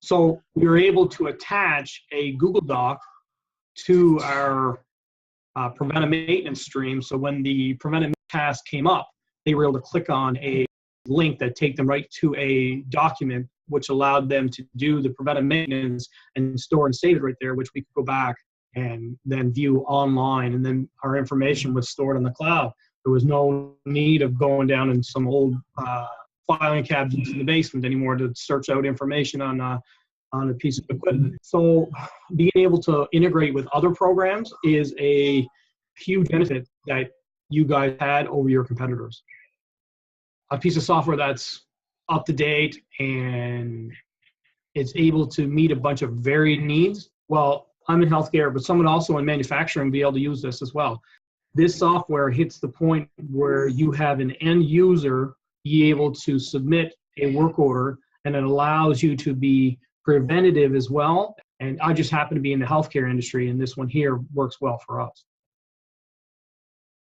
So we were able to attach a Google Doc to our preventive maintenance stream. So when the preventive task came up, they were able to click on a link that take them right to a document, which allowed them to do the preventive maintenance and store and save it right there, which we could go back and then view online. And then our information was stored on the cloud. There was no need of going down in some old filing cabinets in the basement anymore to search out information on a piece of equipment. So being able to integrate with other programs is a huge benefit that you guys had over your competitors. A piece of software that's up to date and it's able to meet a bunch of varied needs. Well, I'm in healthcare, but someone also in manufacturing be able to use this as well. This software hits the point where you have an end user be able to submit a work order, and it allows you to be preventative as well. And I just happen to be in the healthcare industry, and this one here works well for us.